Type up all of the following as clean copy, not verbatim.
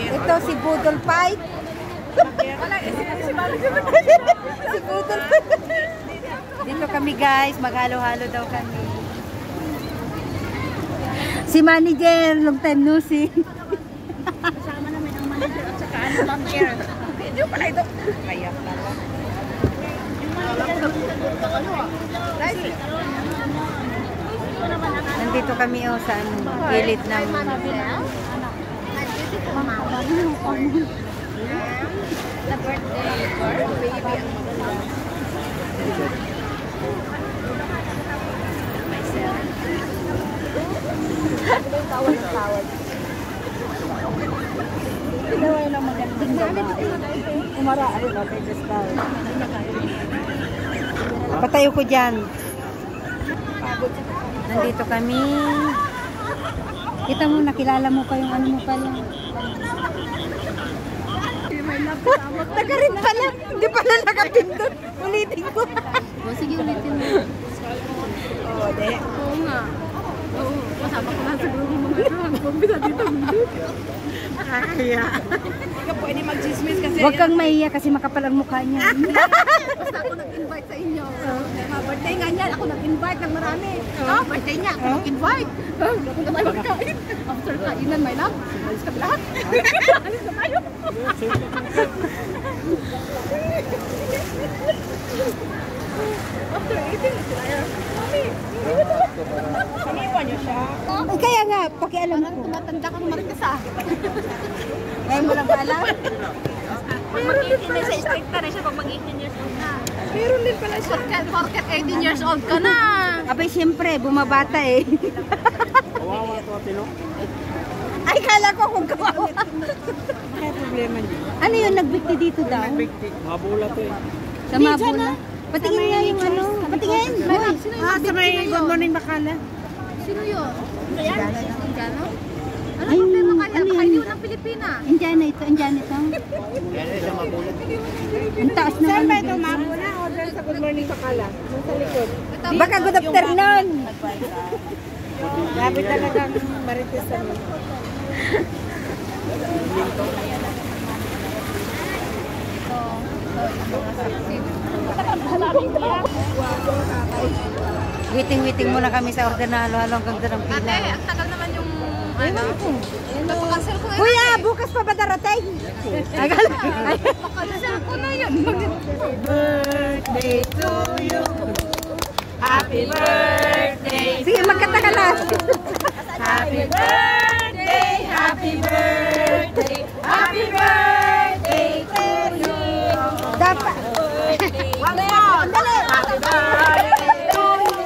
Ito si Budol Fight. Si Budol. Dito kami guys, maghalo-halo daw kami. Si manager, long time no see. Kasama namin ang manager at saka ano lang here. Video pala ito. Kaya pala. Nandito kami sa gilid ng The birthday for baby. Tawad. Ginawa yun ang magandang gamit. Umaraan na kay Gustav. Patayo ko dyan. Nandito kami. Kita mo, nakilala mo pa yung ano mo pala. Taga rin pala. Hindi pala nakapindot. Ulitin ko. Sige, ulitin mo. Oo, de. Oo nga. Oo, kasama ko na siguro ng mga pagbisa dito. Kaya. Hindi ka pwede mag-chismis kasi. Huwag kang mahiya kasi makapal ang mukha niya. Basta ako nag-invite sa inyo. Birthday nga niyan, ako nag-invite ng marami. Birthday niya, ako nag-invite. Ako na tayo magkain. After kainan, my love, alis kami lahat. Alis na tayo. After eating, mami, sinipan niyo siya. Ay, kaya nga, pakialam ko. Tumatanda kang marites ah. Ngayon mo lang pala. Pag mag-18 na siya, strict na siya pag mag-18 years old na. Meron din pala siya. Porket 18 years old ka na. Abay, siyempre, bumabata eh. Kawawa to, Tino. Ay, kala ko kung kawawa. Kaya problema niyo. Ano yun, nagbikti dito daw? Mabulat to eh. Sa Mabula. Patingin nga yung ano. Patingin. Sa may Good Morning Bacala. Sino yun? Indiano? Indiano? Ano problema kaya? Baka hindi ng Pilipina. Indiana ito, Indiana ito. Kaya siya mabulat. Ang taas na ano. ito? Mabula o dyan sa Good Morning Bacala? Sa likod. Baka good afternoon. Grabe talagang marites sa mo. Waiting muna kami sa order na halo-halo hanggang doon ang pila. Ate, ang tagal naman yung ano. Napakancel ko ngayon. Kuya, bukas pa ba darating? Napakancel ko na yun. Birthday to you. Happy birthday. Sige, magkanta ka na. Happy birthday. Happy birthday. Happy birthday to you. Dapat. One more. Dali. Happy birthday to you.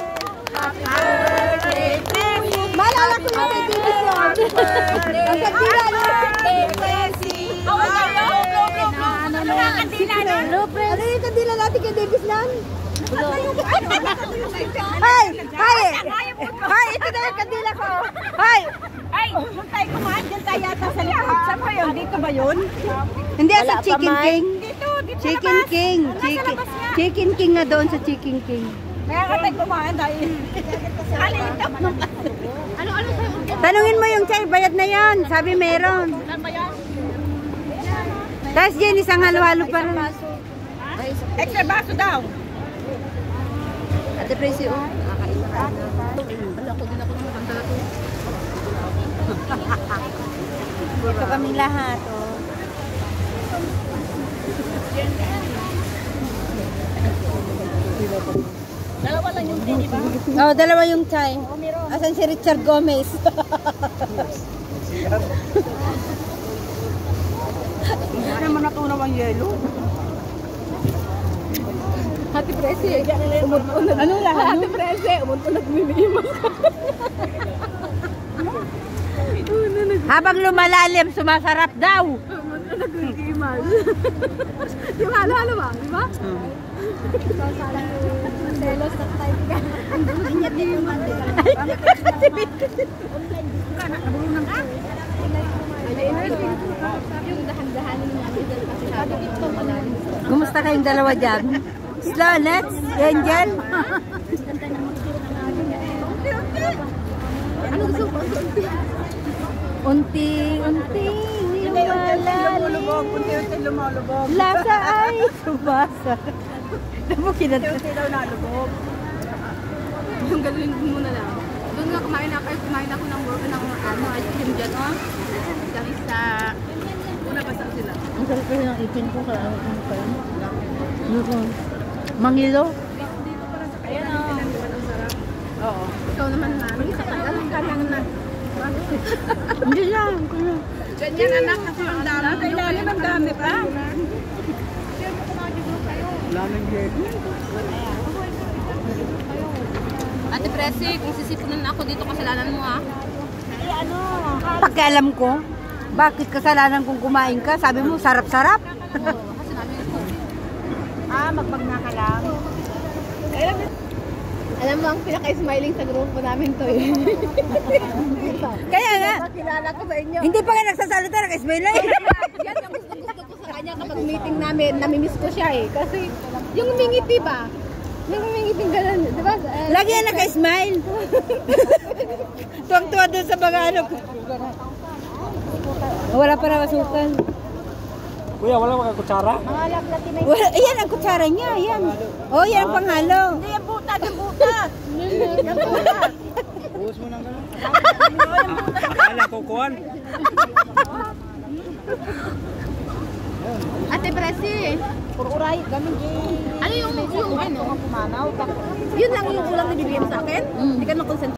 Happy birthday to you. Maalala ko yung may division. Ang kandila niya. Ano yung kandila natin kay Davis lang? Hay! Ito na yung kandila ko. Hay! Ay, kung tayo kumain dyan tayo yata sa likod. Saan ba yun? Dito ba yun? Hindi, sa Chicken King. Dito Chicken King. Chicken King nga doon sa Chicken King. Kaya ka tayo kumain dahil. Ano sa'yo? Tanungin mo yung chay, bayad na yan. Sabi meron. Saan ba yan? Tapos dyan, isang halo-halo pa rin. Extra baso daw. Ate Presi, oh. Wala ko din ako ng matanda to. Dito kaming lahat, oh. Dalawa lang yung di ba? Oh, dalawa yung chai. Asan si Richard Gomez? Hindi naman natunaw ang yelo. Hati Presi, umuntunag. Ano lahat? Hati Presi, umuntunag minimas. Habang lumalalim, sumasarap daw. Umuntunag minimas. Yung halo-halo ba? Diba? Selos na tayo ka. Kanya din yung mandi. Nabulungan ka? Yung dahan-dahanin mo. Sabi dito malalim. Kumusta kayong dalawa dyan? Slow, let's. Angel. Ano gusto mo? Unti. lumalubog. Unti-unti lumalubog. Lasa ay subasa. Alam mo, Unti-unti daw nalubog. Yung galawin ko muna lang. Doon nga kumain ako ng burger ng ice cream dyan, oh. Isang isa. Una basta sila. ang sarap kasi ng ipin ko. Kaya ano pa yun? Mangilo? Ayan, oh. Oo. Ikaw naman, mami. Sa tagal ka lang na. Hindi lang. Ganyan, anak. Kasi ang dami. Kailangan ang dami pa. Wala nang yelo. Ate Presi, kung sisipunan ako dito, kasalanan mo, ha? Pakialam ko, bakit kasalanan kung kumain ka? Sabi mo, sarap-sarap. Kasi namin ito. Magmagna ka lang. Alam mo, ang pinaka-smiling sa grupo namin to, eh. Kaya nga, Kilala ko sa inyo. hindi pa nga nagsasalita, nag-smile na eh. Yan ang gusto ko sa kanya kapag meeting namin, namimiss ko siya eh. Kasi yung umingiti ba? Yung umingiti gano'n, di ba? Lagi yan naka-smile. Tuwang-tuwa doon sa mga ano. Wala pa na masukan. Kuya, wala mga kutsara? Wala, ayan ang kutsara niya, ayan. Oh, yan ang panghalo. Hindi, yung butas, yung butas. Yung butas. Buhos mo nang gano'n. Akala, kukuhan. Ate Presi, Pururay, ganun din. ano yung ano? Pumanaw. Yun lang yung ulang na bibigyan sa akin? Hindi ka na-concentrate.